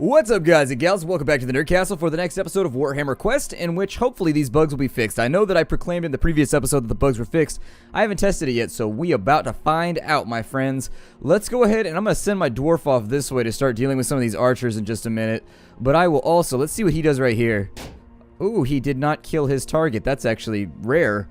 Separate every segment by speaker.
Speaker 1: What's up, guys and gals? Welcome back to the Nerd Castle for the next episode of Warhammer Quest, in which hopefully these bugs will be fixed. I know that I proclaimed in the previous episode that the bugs were fixed. I haven't tested it yet, so we about to find out, my friends. Let's go ahead, and I'm going to send my dwarf off this way to start dealing with some of these archers in just a minute. But I will also, let's see what he does right here. Ooh, he did not kill his target. That's actually rare.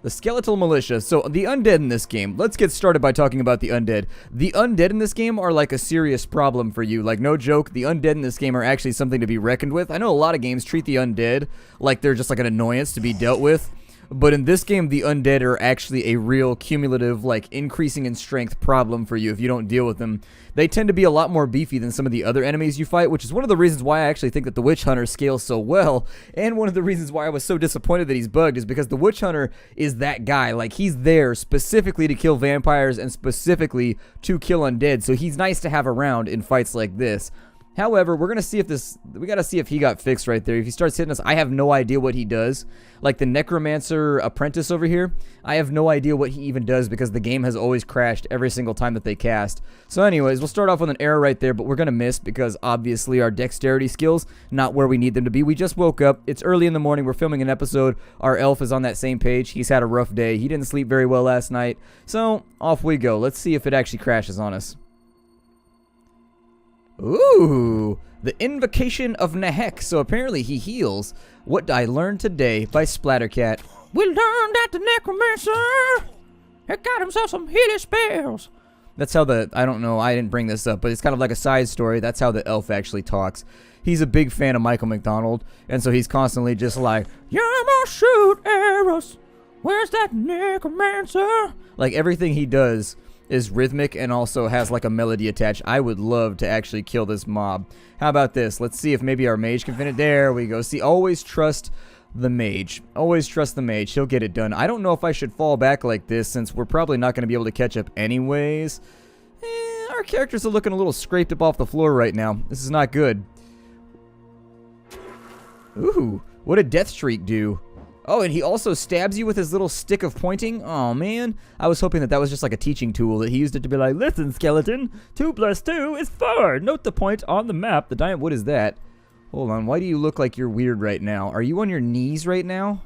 Speaker 1: The skeletal militia. So, the undead in this game. Let's get started by talking about the undead. The undead in this game are like a serious problem for you. Like, no joke, the undead in this game are actually something to be reckoned with. I know a lot of games treat the undead like they're just like an annoyance to be dealt with. But in this game, the undead are actually a real cumulative, like, increasing in strength problem for you if you don't deal with them. They tend to be a lot more beefy than some of the other enemies you fight, which is one of the reasons why I actually think that the Witch Hunter scales so well, and one of the reasons why I was so disappointed that he's bugged is because the Witch Hunter is that guy. Like, he's there specifically to kill vampires and specifically to kill undead, so he's nice to have around in fights like this. However, we're going to see if this, we got to see if he got fixed right there. If he starts hitting us, I have no idea what he does. Like the Necromancer apprentice over here, I have no idea what he even does because the game has always crashed every single time that they cast. So anyways, we'll start off with an error right there, but we're going to miss because obviously our dexterity skills, not where we need them to be. We just woke up. It's early in the morning. We're filming an episode. Our elf is on that same page. He's had a rough day. He didn't sleep very well last night. So off we go. Let's see if it actually crashes on us. Ooh, the Invocation of Nahek. So apparently he heals. What I learned today by Splattercat.
Speaker 2: We learned that the Necromancer had got himself some healing spells.
Speaker 1: That's how the, I don't know, I didn't bring this up, but it's kind of like a side story. That's how the elf actually talks. He's a big fan of Michael McDonald, and so he's constantly just like,
Speaker 2: yeah, I'm gonna shoot arrows. Where's that Necromancer?
Speaker 1: Like everything he does is rhythmic and also has like a melody attached. I would love to actually kill this mob. How about this? Let's see if maybe our mage can finish. There we go. See, always trust the mage. Always trust the mage. He'll get it done. I don't know if I should fall back like this since we're probably not going to be able to catch up anyways. Our characters are looking a little scraped up off the floor right now. This is not good. Ooh, what did Death Streak do? Oh, and he also stabs you with his little stick of pointing? Oh, man. I was hoping that that was just like a teaching tool, that he used it to be like, listen, skeleton, 2 + 2 is 4. Note the point on the map. The giant, what is that? Hold on, why do you look like you're weird right now? Are you on your knees right now?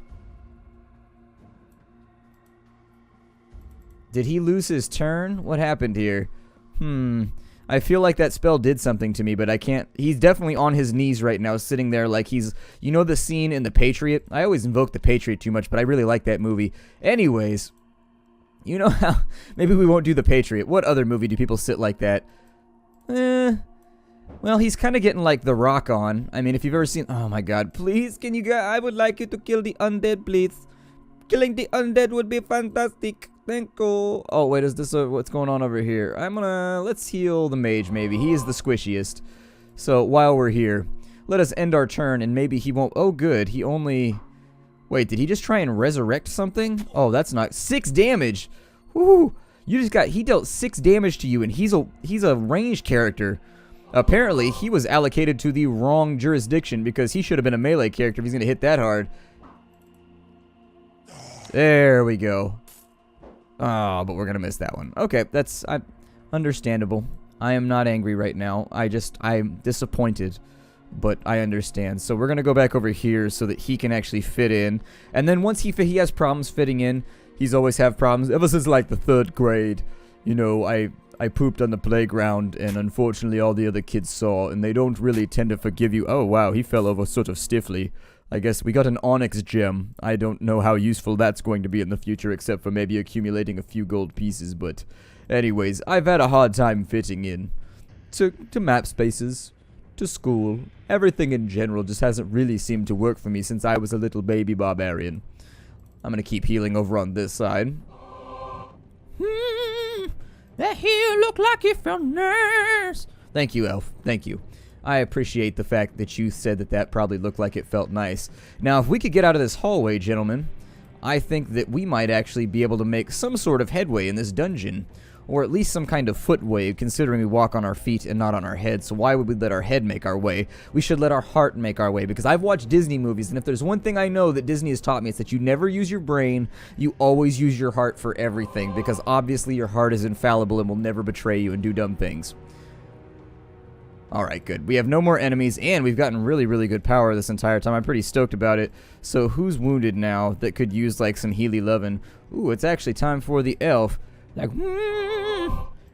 Speaker 1: Did he lose his turn? What happened here? I feel like that spell did something to me, but I can't. He's definitely on his knees right now, sitting there like he's, you know the scene in The Patriot? I always invoke The Patriot too much, but I really like that movie. Anyways, you know how, maybe we won't do The Patriot. What other movie do people sit like that? Well, he's kind of getting like The Rock on. I mean, if you've ever seen, oh my god, please, can you guys, I would like you to kill the undead, please. Killing the undead would be fantastic. Thank you. Oh, wait, is this what's going on over here? Let's heal the mage, maybe. He is the squishiest. So, while we're here, let us end our turn, and maybe he won't, oh, good, he only, wait, did he just try and resurrect something? Oh, that's not, 6 damage. Woo, you just got, he dealt 6 damage to you, and he's a ranged character. Apparently, he was allocated to the wrong jurisdiction, because he should have been a melee character if he's going to hit that hard. There we go. Oh, but we're going to miss that one. Okay, that's understandable. I am not angry right now. I'm disappointed, but I understand. So we're going to go back over here so that he can actually fit in. And then once he has problems fitting in, he's always have problems. Ever since like the 3rd grade, you know, I pooped on the playground and unfortunately all the other kids saw and they don't really tend to forgive you. Oh, wow, he fell over sort of stiffly. I guess we got an onyx gem. I don't know how useful that's going to be in the future except for maybe accumulating a few gold pieces, but anyways, I've had a hard time fitting in to map spaces, to school. Everything in general just hasn't really seemed to work for me since I was a little baby barbarian. I'm gonna keep healing over on this side.
Speaker 2: That heel looked like it felt nice.
Speaker 1: Thank you, elf. Thank you. I appreciate the fact that you said that that probably looked like it felt nice. Now, if we could get out of this hallway, gentlemen, I think that we might actually be able to make some sort of headway in this dungeon. Or at least some kind of footway, considering we walk on our feet and not on our head. So why would we let our head make our way? We should let our heart make our way. Because I've watched Disney movies, and if there's one thing I know that Disney has taught me, it's that you never use your brain, you always use your heart for everything. Because obviously your heart is infallible and will never betray you and do dumb things. Alright, good. We have no more enemies, and we've gotten really, really good power this entire time. I'm pretty stoked about it. So who's wounded now that could use, like, some Healy lovin'? Ooh, it's actually time for the elf. Like,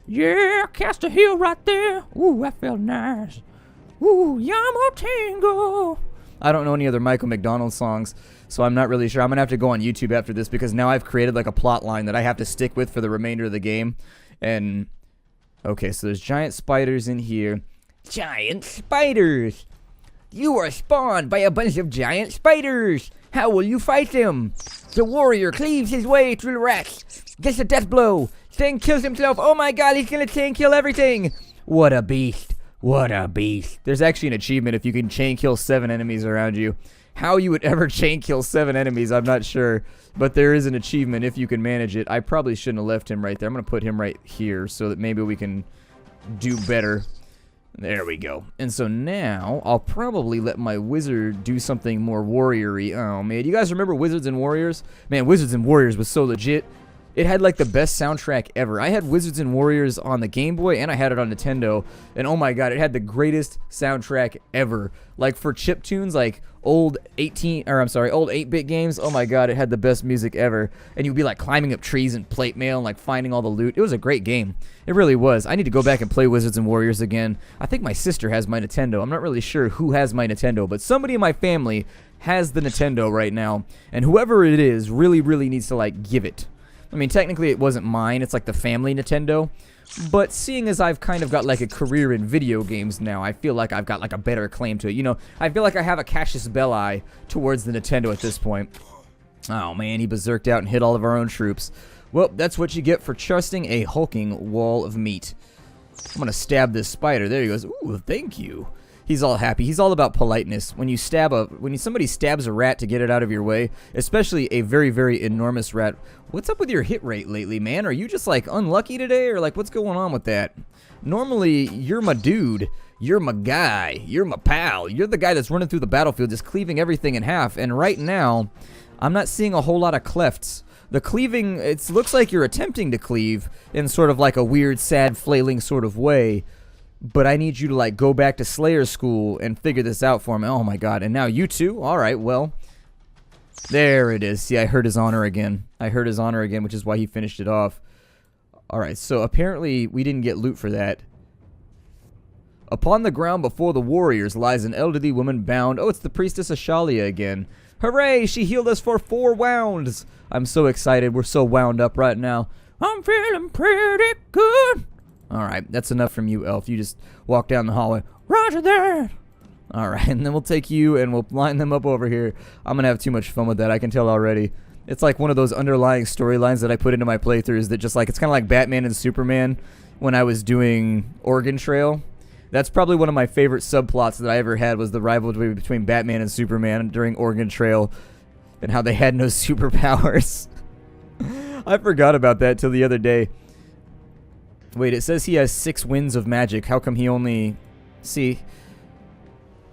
Speaker 2: yeah, cast a heal right there. Ooh, that felt nice. Ooh, Yamo Tango.
Speaker 1: I don't know any other Michael McDonald songs, so I'm not really sure. I'm going to have to go on YouTube after this because now I've created, like, a plot line that I have to stick with for the remainder of the game. And, okay, so there's giant spiders in here. Giant spiders! You are spawned by a bunch of giant spiders! How will you fight them? The warrior cleaves his way through the rats, gets a death blow, then kills himself. Oh my god, he's gonna chain kill everything! What a beast. What a beast. There's actually an achievement if you can chain kill 7 enemies around you. How you would ever chain kill 7 enemies, I'm not sure. But there is an achievement if you can manage it. I probably shouldn't have left him right there. I'm gonna put him right here so that maybe we can do better. There we go. And so now, I'll probably let my wizard do something more warrior-y. Oh, man. You guys remember Wizards and Warriors? Man, Wizards and Warriors was so legit. It had, like, the best soundtrack ever. I had Wizards and Warriors on the Game Boy, and I had it on Nintendo. And, oh, my God, it had the greatest soundtrack ever. Like, for chiptunes, like, old 8-bit games, oh, my God, it had the best music ever. And you'd be, like, climbing up trees and plate mail and, like, finding all the loot. It was a great game. It really was. I need to go back and play Wizards and Warriors again. I think my sister has my Nintendo. I'm not really sure who has my Nintendo, but somebody in my family has the Nintendo right now. And whoever it is really, really needs to, like, give it. I mean, technically it wasn't mine. It's like the family Nintendo. But seeing as I've kind of got like a career in video games now, I feel like I've got like a better claim to it. You know, I feel like I have a Cassius Belli towards the Nintendo at this point. Oh man, he berserked out and hit all of our own troops. Well, that's what you get for trusting a hulking wall of meat. I'm gonna stab this spider. There he goes. Ooh, thank you. He's all happy. He's all about politeness. When somebody stabs a rat to get it out of your way, especially a very, very enormous rat. What's up with your hit rate lately, man? Are you just like unlucky today, or like what's going on with that? Normally, you're my dude. You're my guy. You're my pal. You're the guy that's running through the battlefield, just cleaving everything in half. And right now, I'm not seeing a whole lot of clefts. The cleaving, it looks like you're attempting to cleave in sort of like a weird, sad, flailing sort of way. But I need you to, like, go back to Slayer school and figure this out for me. Oh, my God. And now you too? All right, well. There it is. See, I hurt his honor again. I hurt his honor again, which is why he finished it off. All right, so apparently we didn't get loot for that. Upon the ground before the warriors lies an elderly woman bound. Oh, it's the priestess Ashalia again. Hooray, she healed us for 4 wounds. I'm so excited. We're so wound up right now.
Speaker 2: I'm feeling pretty good.
Speaker 1: Alright, that's enough from you, elf. You just walk down the hallway.
Speaker 2: Roger that.
Speaker 1: Alright, and then we'll take you and we'll line them up over here. I'm gonna have too much fun with that, I can tell already. It's like one of those underlying storylines that I put into my playthroughs that just like, it's kind of like Batman and Superman when I was doing Oregon Trail. That's probably one of my favorite subplots that I ever had, was the rivalry between Batman and Superman during Oregon Trail and how they had no superpowers. I forgot about that till the other day. Wait, it says he has 6 winds of magic. How come he only... See,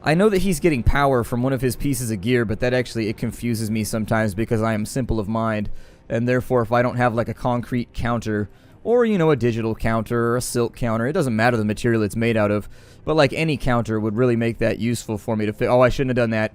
Speaker 1: I know that he's getting power from one of his pieces of gear, but that actually, it confuses me sometimes because I am simple of mind. And therefore, if I don't have like a concrete counter, or, you know, a digital counter, or a silk counter, it doesn't matter the material it's made out of. But like any counter would really make that useful for me to fit. Oh, I shouldn't have done that.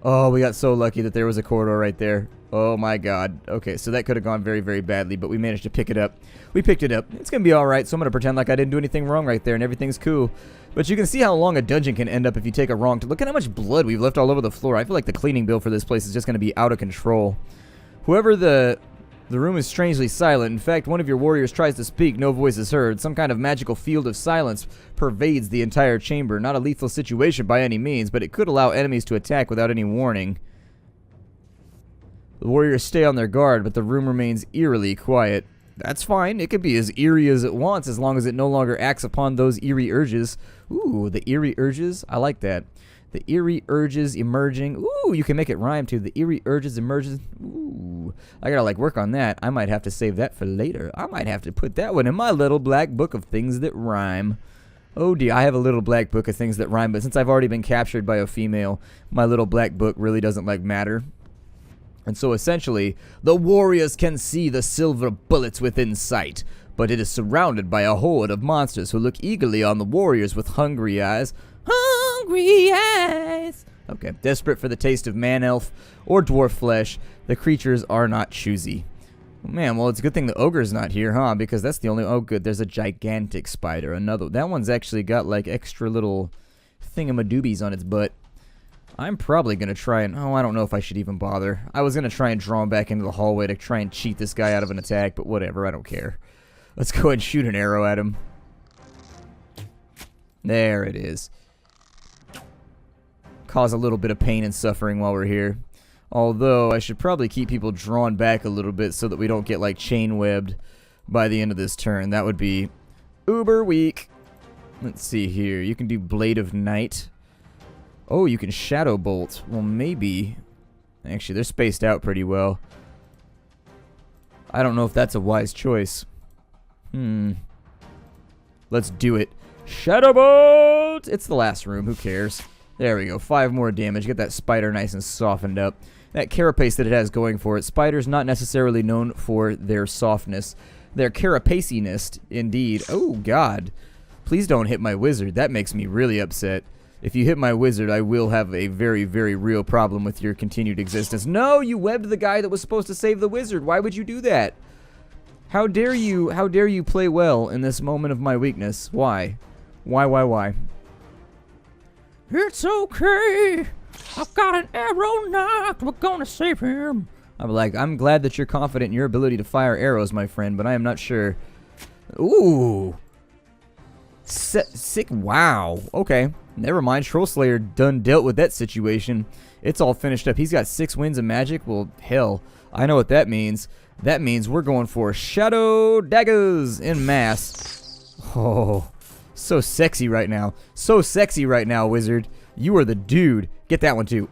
Speaker 1: Oh, we got so lucky that there was a corridor right there. Oh my god. Okay, so that could have gone very, very badly, but we managed to pick it up. We picked it up. It's gonna be alright, so I'm gonna pretend like I didn't do anything wrong right there and everything's cool. But you can see how long a dungeon can end up if you take a wrong turn. Look at how much blood we've left all over the floor. I feel like the cleaning bill for this place is just gonna be out of control. Whoever the room is strangely silent. In fact, one of your warriors tries to speak, no voice is heard. Some kind of magical field of silence pervades the entire chamber. Not a lethal situation by any means, but it could allow enemies to attack without any warning. The warriors stay on their guard, but the room remains eerily quiet. That's fine. It could be as eerie as it wants, as long as it no longer acts upon those eerie urges. Ooh, the eerie urges? I like that. The eerie urges emerging. Ooh, you can make it rhyme too. The eerie urges emerges. Ooh, I gotta like work on that. I might have to save that for later. I might have to put that one in my little black book of things that rhyme. Oh dear, I have a little black book of things that rhyme, but since I've already been captured by a female, my little black book really doesn't like matter. And so essentially, the warriors can see the silver bullets within sight. but it is surrounded by a horde of monsters who look eagerly on the warriors with hungry eyes. Hungry eyes! Okay, desperate for the taste of man-elf or dwarf flesh, the creatures are not choosy. Man, well, it's a good thing the ogre's not here, huh? Because that's the only... Oh, good, there's a gigantic spider. Another... That one's actually got, like, extra little thingamadoobies on its butt. I'm probably going to try and... Oh, I don't know if I should even bother. I was going to try and draw him back into the hallway to try and cheat this guy out of an attack, but whatever, I don't care. Let's go ahead and shoot an arrow at him. There it is. Cause a little bit of pain and suffering while we're here. Although, I should probably keep people drawn back a little bit so that we don't get, like, chain-webbed by the end of this turn. That would be uber weak. Let's see here. You can do Blade of Night. Oh, you can Shadow Bolt. Well, maybe. Actually, they're spaced out pretty well. I don't know if that's a wise choice. Let's do it. Shadow Bolt! It's the last room. Who cares? There we go. 5 more damage. Get that spider nice and softened up. That carapace that it has going for it. Spiders not necessarily known for their softness. Their carapaciness, indeed. Oh, God. Please don't hit my wizard. That makes me really upset. If you hit my wizard, I will have a very, very real problem with your continued existence. No, you webbed the guy that was supposed to save the wizard. Why would you do that? How dare you play well in this moment of my weakness? Why? Why?
Speaker 2: It's okay. I've got an arrow knocked. We're gonna save him.
Speaker 1: I'm glad that you're confident in your ability to fire arrows, my friend, but I am not sure. Ooh. Sick. Wow. Okay. Never mind. Troll Slayer done dealt with that situation. It's all finished up. He's got 6 winds of magic. Well, hell. I know what that means. That means we're going for Shadow Daggers en masse. Oh. So sexy right now. So sexy right now, wizard. You are the dude. Get that one too.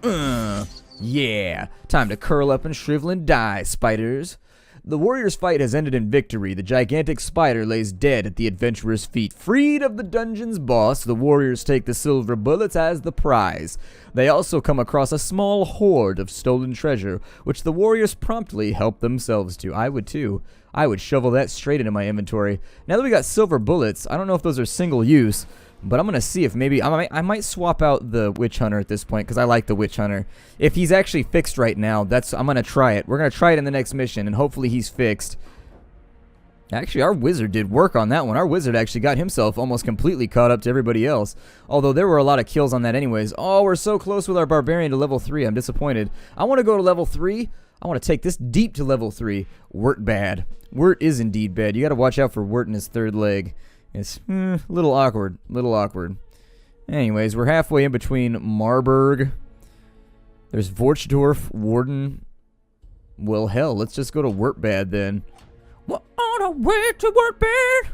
Speaker 1: Yeah. Time to curl up and shrivel and die, spiders. The warrior's fight has ended in victory. The gigantic spider lays dead at the adventurer's feet. Freed of the dungeon's boss, the warriors take the silver bullets as the prize. They also come across a small hoard of stolen treasure, which the warriors promptly help themselves to. I would too. I would shovel that straight into my inventory. Now that we got silver bullets, I don't know if those are single use, but I'm going to see if maybe I might swap out the Witch Hunter at this point because I like the Witch Hunter. If he's actually fixed right now, I'm going to try it. We're going to try it in the next mission, and hopefully he's fixed. Actually, our wizard did work on that one. Our wizard actually got himself almost completely caught up to everybody else, although there were a lot of kills on that anyways. Oh, we're so close with our barbarian to level 3. I'm disappointed. I want to go to level 3. I want to take this deep to level 3. Wirt bad. Wirt is indeed bad. You got to watch out for Wirt in his 3rd leg. It's a little awkward. Anyways, we're halfway in between Marburg. There's Vorchdorf, Warden. Well, hell, let's just go to Wurtbad then.
Speaker 2: We're on our way to Wurtbad.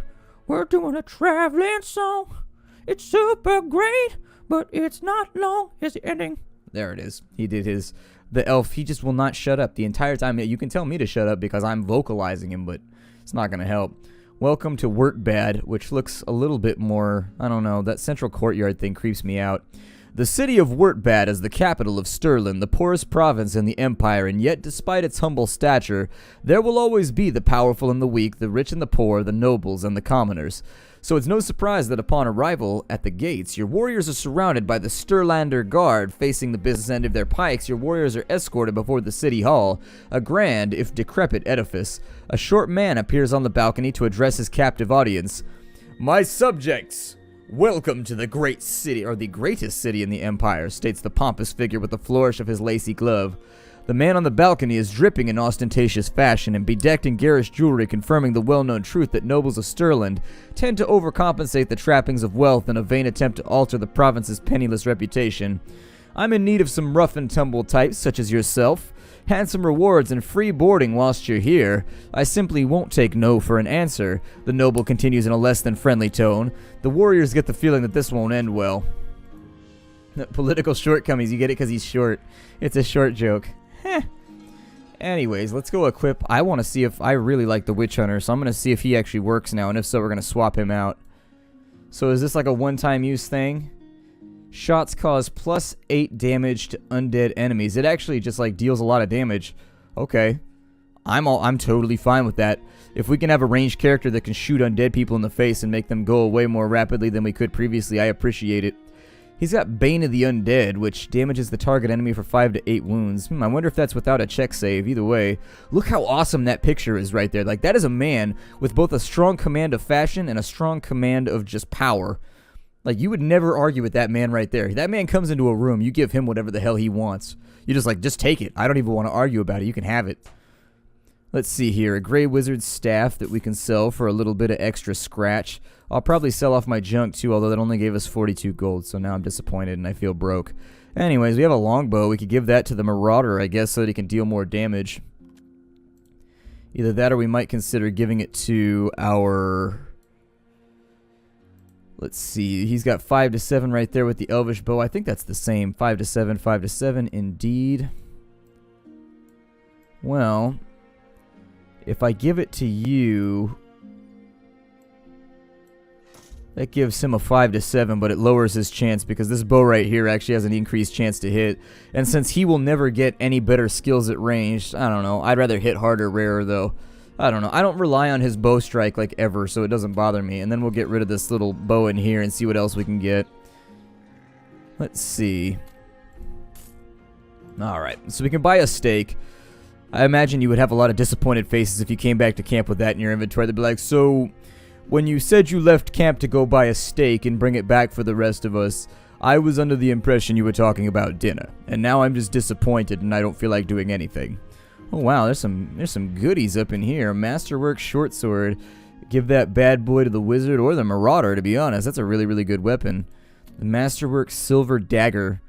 Speaker 2: We're doing a traveling song. It's super great, but it's not long. Here's the ending.
Speaker 1: There it is. He did his... The elf, he just will not shut up the entire time. You can tell me to shut up because I'm vocalizing him, but it's not going to help. Welcome to Wurtbad, which looks a little bit more, I don't know, that central courtyard thing creeps me out. The city of Wurtbad is the capital of Stirland, the poorest province in the empire, and yet despite its humble stature, there will always be the powerful and the weak, the rich and the poor, the nobles and the commoners. So it's no surprise that upon arrival at the gates, your warriors are surrounded by the Stirlander Guard. Facing the business end of their pikes, your warriors are escorted before the city hall, a grand, if decrepit edifice. A short man appears on the balcony to address his captive audience. My subjects, welcome to the great city, or the greatest city in the empire, states the pompous figure with a flourish of his lacy glove. The man on the balcony is dripping in ostentatious fashion and bedecked in garish jewelry, confirming the well-known truth that nobles of Stirland tend to overcompensate the trappings of wealth in a vain attempt to alter the province's penniless reputation. I'm in need of some rough-and-tumble types such as yourself. Handsome rewards and free boarding whilst you're here. I simply won't take no for an answer, the noble continues in a less than friendly tone. The warriors get the feeling that this won't end well. Political shortcomings, you get it because he's short. It's a short joke. Anyways, let's go equip. I want to see if I really like the Witch Hunter, so I'm going to see if he actually works now, and if so, we're going to swap him out. So is this like a one-time use thing? Shots cause plus 8 damage to undead enemies. It actually just like deals a lot of damage. Okay. I'm totally fine with that. If we can have a ranged character that can shoot undead people in the face and make them go away more rapidly than we could previously, I appreciate it. He's got Bane of the Undead, which damages the target enemy for 5 to 8 wounds. I wonder if that's without a check save. Either way, look how awesome that picture is right there. Like, that is a man with both a strong command of fashion and a strong command of just power. Like, you would never argue with that man right there. That man comes into a room, you give him whatever the hell he wants. You just like, just take it. I don't even want to argue about it. You can have it. Let's see here. A Grey Wizard's staff that we can sell for a little bit of extra scratch. I'll probably sell off my junk too, although that only gave us 42 gold, so now I'm disappointed and I feel broke. Anyways, we have a longbow. We could give that to the Marauder, I guess, so that he can deal more damage. Either that or we might consider giving it to our... Let's see. He's got 5 to 7 right there with the Elvish bow. I think that's the same. 5 to 7, 5 to 7, indeed. Well, if I give it to you... That gives him a 5 to 7, but it lowers his chance because this bow right here actually has an increased chance to hit. And since he will never get any better skills at range, I don't know. I'd rather hit harder, rarer, though. I don't know. I don't rely on his bow strike like ever, so it doesn't bother me. And then we'll get rid of this little bow in here and see what else we can get. Let's see. Alright, so we can buy a stake. I imagine you would have a lot of disappointed faces if you came back to camp with that in your inventory. They'd be like, so... When you said you left camp to go buy a steak and bring it back for the rest of us, I was under the impression you were talking about dinner. And now I'm just disappointed and I don't feel like doing anything. Oh wow, there's some goodies up in here. Masterwork short sword. Give that bad boy to the wizard or the marauder, to be honest. That's a really, really good weapon. The Masterwork silver dagger.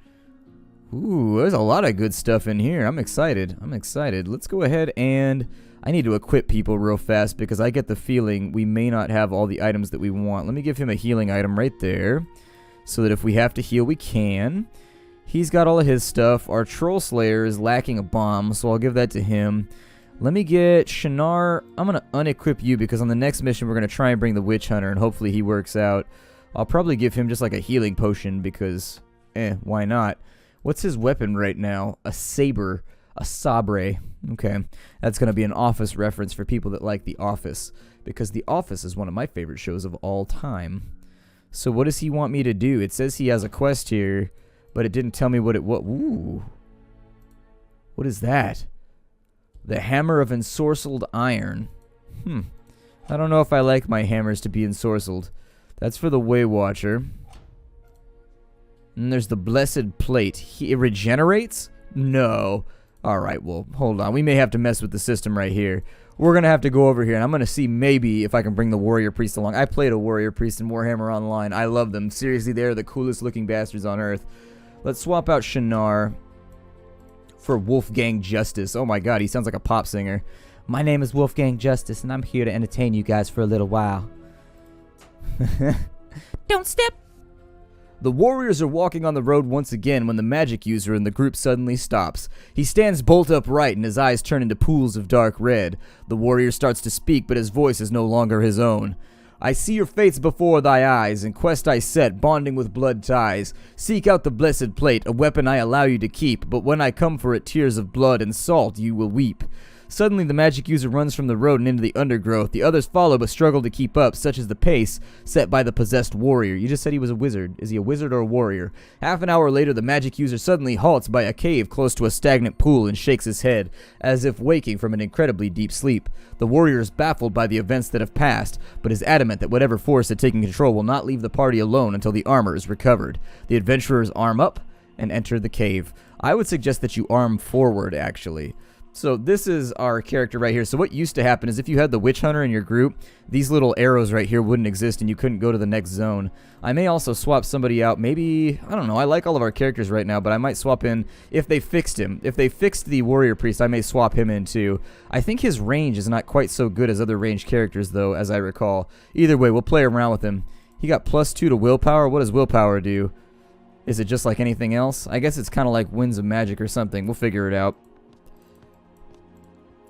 Speaker 1: Ooh, there's a lot of good stuff in here. I'm excited. I'm excited. Let's go ahead and... I need to equip people real fast because I get the feeling we may not have all the items that we want. Let me give him a healing item right there so that if we have to heal, we can. He's got all of his stuff. Our Troll Slayer is lacking a bomb, so I'll give that to him. Let me get Shannara. I'm going to unequip you because on the next mission, we're going to try and bring the Witch Hunter, and hopefully he works out. I'll probably give him just like a healing potion because, why not? What's his weapon right now? A saber. A sabre. Okay, that's going to be an Office reference for people that like The Office, because The Office is one of my favorite shows of all time. So what does he want me to do? It says he has a quest here, but it didn't tell me what it was. Ooh. What is that? The Hammer of Ensorcelled Iron. I don't know if I like my hammers to be ensorcelled. That's for the Waywatcher. And there's the Blessed Plate. It regenerates? No. Alright, well, hold on. We may have to mess with the system right here. We're going to have to go over here, and I'm going to see maybe if I can bring the Warrior Priest along. I played a Warrior Priest in Warhammer Online. I love them. Seriously, they're the coolest looking bastards on Earth. Let's swap out Shannara for Wolfgang Justice. Oh my god, he sounds like a pop singer. My name is Wolfgang Justice, and I'm here to entertain you guys for a little while.
Speaker 2: Don't step.
Speaker 1: The warriors are walking on the road once again when the magic user in the group suddenly stops. He stands bolt upright and his eyes turn into pools of dark red. The warrior starts to speak, but his voice is no longer his own. I see your fates before thy eyes, in quest I set, bonding with blood ties. Seek out the blessed plate, a weapon I allow you to keep, but when I come for it, tears of blood and salt you will weep. Suddenly, the magic user runs from the road and into the undergrowth. The others follow but struggle to keep up, such as the pace set by the possessed warrior. You just said he was a wizard. Is he a wizard or a warrior? Half an hour later, the magic user suddenly halts by a cave close to a stagnant pool and shakes his head, as if waking from an incredibly deep sleep. The warrior is baffled by the events that have passed, but is adamant that whatever force had taken control will not leave the party alone until the armor is recovered. The adventurers arm up and enter the cave. I would suggest that you arm forward, actually. So this is our character right here. So what used to happen is if you had the Witch Hunter in your group, these little arrows right here wouldn't exist and you couldn't go to the next zone. I may also swap somebody out. Maybe, I don't know, I like all of our characters right now, but I might swap in if they fixed him. If they fixed the Warrior Priest, I may swap him in too. I think his range is not quite so good as other ranged characters though, as I recall. Either way, we'll play around with him. He got +2 to willpower. What does willpower do? Is it just like anything else? I guess it's kind of like Winds of Magic or something. We'll figure it out.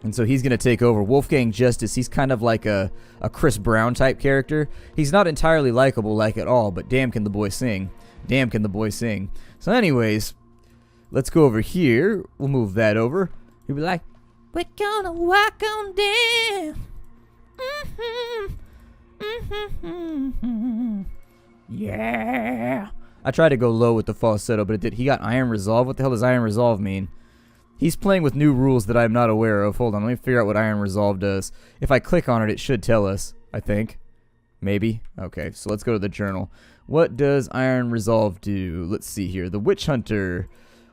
Speaker 1: And so he's going to take over. Wolfgang Justice, he's kind of like a Chris Brown type character. He's not entirely likable like at all, but damn can the boy sing. Damn can the boy sing. So anyways, let's go over here. We'll move that over. He'll be like,
Speaker 2: We're gonna walk on down. Yeah.
Speaker 1: I tried to go low with the falsetto, but it did. He got Iron Resolve. What the hell does Iron Resolve mean? He's playing with new rules that I'm not aware of. Hold on, let me figure out what Iron Resolve does. If I click on it, it should tell us, I think. Maybe? Okay, so let's go to the journal. What does Iron Resolve do? Let's see here. The Witch Hunter.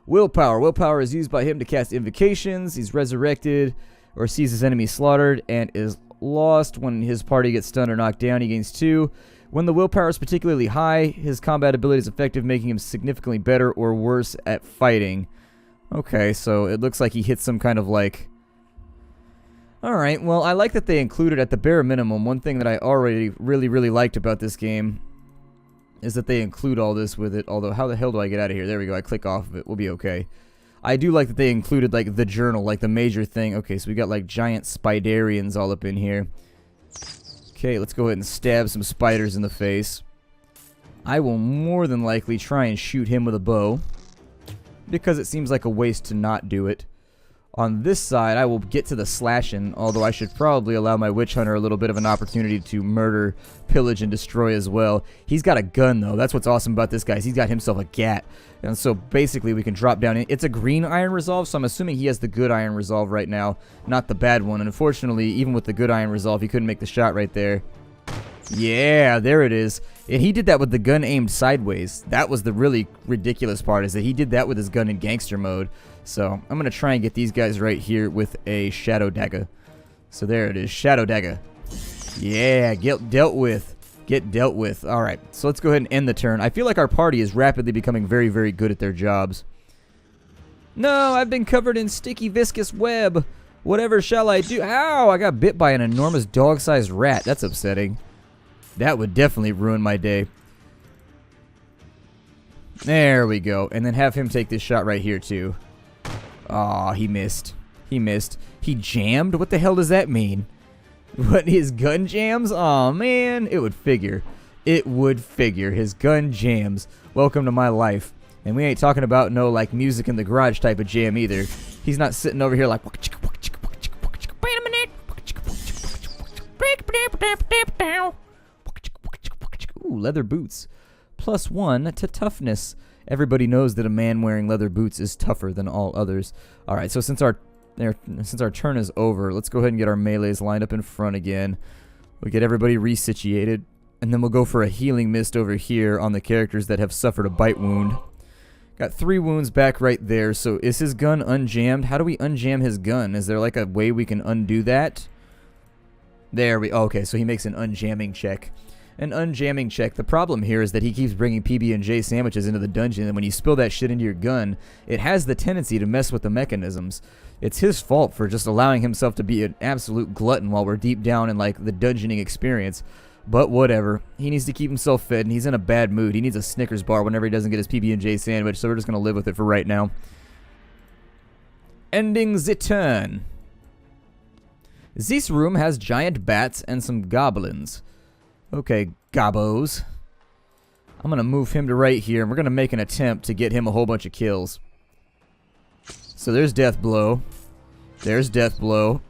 Speaker 1: Willpower. Willpower is used by him to cast invocations. He's resurrected or sees his enemy slaughtered and is lost. When his party gets stunned or knocked down, he gains 2. When the willpower is particularly high, his combat ability is effective, making him significantly better or worse at fighting. Okay, so it looks like he hits some kind of like... Alright, well, I like that they included at the bare minimum. One thing that I already really liked about this game is that they include all this with it. Although, how the hell do I get out of here? There we go, I click off of it. We'll be okay. I do like that they included, like, the journal, like the major thing. Okay, so we got, like, giant spidarians all up in here. Okay, let's go ahead and stab some spiders in the face. I will more than likely try and shoot him with a bow, because it seems like a waste to not do it. On this side, I will get to the slashing, although I should probably allow my Witch Hunter a little bit of an opportunity to murder, pillage, and destroy as well. He's got a gun, though. That's what's awesome about this guy. He's got himself a gat. And so basically we can drop down in. It's a green Iron Resolve, so I'm assuming he has the good Iron Resolve right now, not the bad one. And unfortunately, even with the good Iron Resolve, he couldn't make the shot right there. Yeah, there it is. And he did that with the gun aimed sideways. That was the really ridiculous part, is that he did that with his gun in gangster mode. So I'm going to try and get these guys right here with a Shadow Dagger. So there it is, Shadow Dagger. Yeah, get dealt with. Get dealt with. Alright, so let's go ahead and end the turn. I feel like our party is rapidly becoming very good at their jobs. No, I've been covered in sticky viscous web. Whatever shall I do? Ow, I got bit by an enormous dog-sized rat. That's upsetting. That would definitely ruin my day. There we go. And then have him take this shot right here, too. Aw, he missed. He missed. He jammed? What the hell does that mean? What, his gun jams? Aw, man. It would figure. It would figure. His gun jams. Welcome to my life. And we ain't talking about no, like, music in the garage type of jam either. He's not sitting over here like...
Speaker 2: Wait a minute.
Speaker 1: Ooh, leather boots. +1 to toughness. Everybody knows that a man wearing leather boots is tougher than all others. Alright, so since our turn is over, let's go ahead and get our melees lined up in front again. We'll get everybody resituated, and then we'll go for a healing mist over here on the characters that have suffered a bite wound. Got 3 wounds back right there, so is his gun unjammed? How do we unjam his gun? Is there like a way we can undo that? There we... okay, so he makes an unjamming check. An unjamming check. The problem here is that he keeps bringing PB&J sandwiches into the dungeon, and when you spill that shit into your gun, it has the tendency to mess with the mechanisms. It's his fault for just allowing himself to be an absolute glutton while we're deep down in, like, the dungeoning experience. But whatever. He needs to keep himself fed, and he's in a bad mood. He needs a Snickers bar whenever he doesn't get his PB&J sandwich, so we're just going to live with it for right now. Ending the turn. This room has giant bats and some goblins. Okay, gobbos. I'm going to move him to right here, and we're going to make an attempt to get him a whole bunch of kills. So there's Death Blow. There's Death Blow.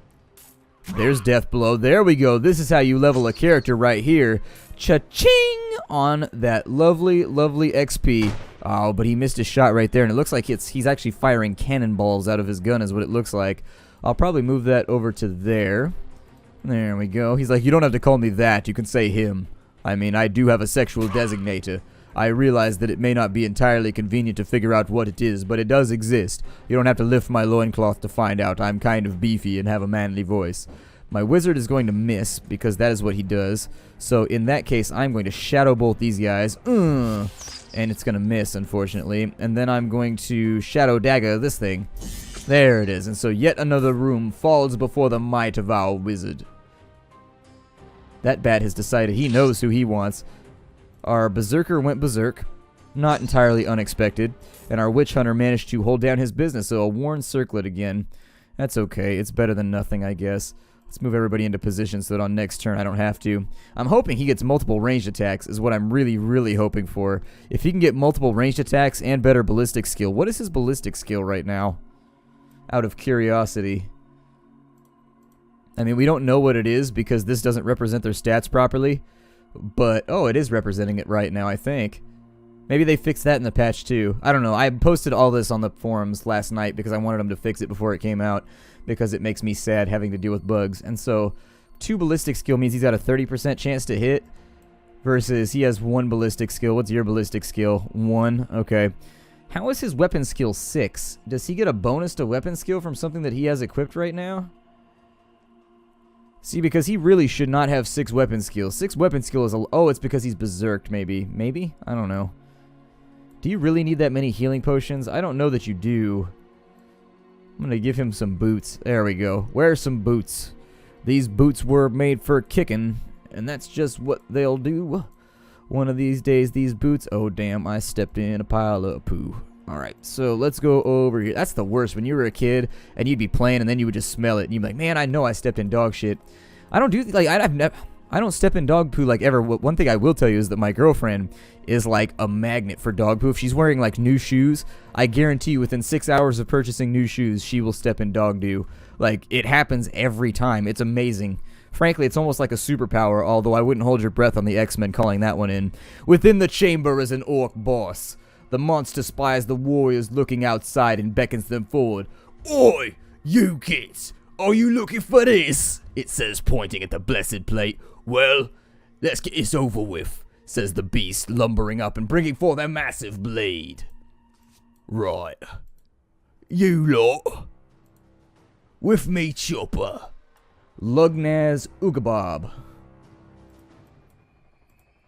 Speaker 1: There's Death Blow. There we go. This is how you level a character right here. Cha-ching! On that lovely XP. Oh, but he missed his shot right there, and it looks like he's actually firing cannonballs out of his gun is what it looks like. I'll probably move that over to there. There we go. He's like, you don't have to call me that. You can say him. I mean, I do have a sexual designator. I realize that it may not be entirely convenient to figure out what it is, but it does exist. You don't have to lift my loincloth to find out. I'm kind of beefy and have a manly voice. My wizard is going to miss, because that is what he does. So in that case, I'm going to shadow bolt these guys. And it's going to miss, unfortunately. And then I'm going to shadow dagger this thing. There it is. And so yet another room falls before the might of our wizard. That bat has decided he knows who he wants. Our berserker went berserk. Not entirely unexpected. And our witch hunter managed to hold down his business, so a worn circlet again. That's okay. It's better than nothing, I guess. Let's move everybody into position so that on next turn I don't have to. I'm hoping he gets multiple ranged attacks is what I'm really hoping for. If he can get multiple ranged attacks and better ballistic skill. What is his ballistic skill right now? Out of curiosity. I mean, we don't know what it is because this doesn't represent their stats properly. But, oh, it is representing it right now, I think. Maybe they fixed that in the patch too. I don't know. I posted all this on the forums last night because I wanted them to fix it before it came out, because it makes me sad having to deal with bugs. And so 2 ballistic skill means he's got a 30% chance to hit versus he has 1 ballistic skill. What's your ballistic skill? 1. Okay. How is his weapon skill 6? Does he get a bonus to weapon skill from something that he has equipped right now? See, because he really should not have 6 weapon skills. 6 weapon skill is a... Oh, it's because he's berserked, maybe. Maybe? I don't know. Do you really need that many healing potions? I don't know that you do. I'm going to give him some boots. There we go. Wear some boots. These boots were made for kicking, and that's just what they'll do. One of these days, these boots... Oh, damn, I stepped in a pile of poo. Alright, so let's go over here. That's the worst, when you were a kid, and you'd be playing, and then you would just smell it, and you'd be like, man, I know I stepped in dog shit. I don't do... Like, I don't step in dog poo, like, ever. One thing I will tell you is that my girlfriend is, like, a magnet for dog poo. If she's wearing, like, new shoes, I guarantee you within 6 hours of purchasing new shoes, she will step in dog poo. Like, it happens every time. It's amazing. Frankly, it's almost like a superpower, although I wouldn't hold your breath on the X-Men calling that one in. Within the chamber is an orc boss. The monster spies the warriors looking outside and beckons them forward. Oi, you kids, are you looking for this? It says, pointing at the blessed plate. Well, let's get this over with, says the beast, lumbering up and bringing forth a massive blade. Right. You lot. With me, Chopper. Lugnaz Ugabob.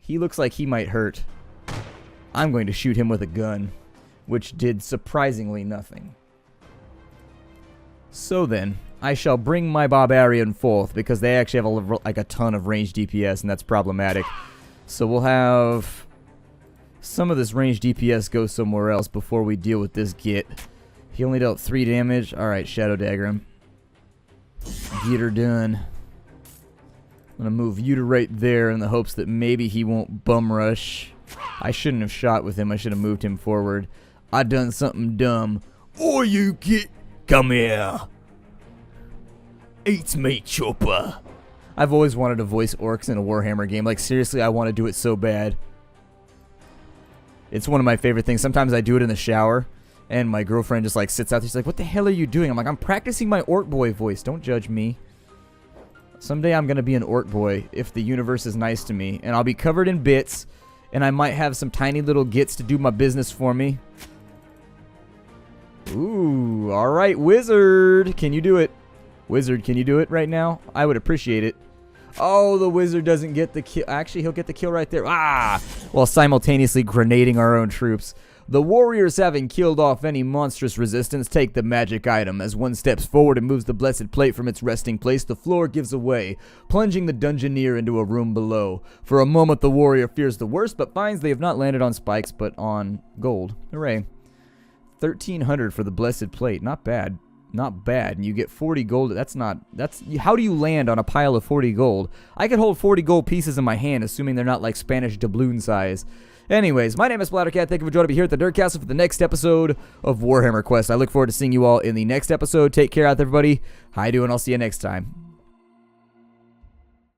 Speaker 1: He looks like he might hurt. I'm going to shoot him with a gun, which did surprisingly nothing. So then, I shall bring my barbarian forth, because they actually have like a ton of ranged DPS, and that's problematic. So we'll have some of this ranged DPS go somewhere else before we deal with this git. He only dealt 3 damage. Alright, Shadow Dagger him. Get her done. I'm going to move you to right there in the hopes that maybe he won't bum rush. I shouldn't have shot with him. I should have moved him forward. I done something dumb. Oh, you git. Come here. Eat me, Chopper. I've always wanted to voice orcs in a Warhammer game. Like, seriously, I want to do it so bad. It's one of my favorite things. Sometimes I do it in the shower, and my girlfriend just, like, sits out there. She's like, what the hell are you doing? I'm like, I'm practicing my orc boy voice. Don't judge me. Someday I'm going to be an orc boy if the universe is nice to me. And I'll be covered in bits, and I might have some tiny little gits to do my business for me. Ooh, alright, Wizard. Can you do it? Wizard, can you do it right now? I would appreciate it. Oh, the Wizard doesn't get the kill. Actually, he'll get the kill right there. Ah! While simultaneously grenading our own troops. The warriors, having killed off any monstrous resistance, take the magic item. As one steps forward and moves the blessed plate from its resting place, the floor gives away, plunging the dungeoneer into a room below. For a moment, the warrior fears the worst, but finds they have not landed on spikes, but on gold. Hooray. 1,300 for the blessed plate. Not bad. Not bad. And you get 40 gold. How do you land on a pile of 40 gold? I could hold 40 gold pieces in my hand, assuming they're not like Spanish doubloon size. Anyways, my name is Splattercat. Thank you for joining me here at the Nerd Castle for the next episode of Warhammer Quest. I look forward to seeing you all in the next episode. Take care out there, everybody. How you doing? I'll see you next time.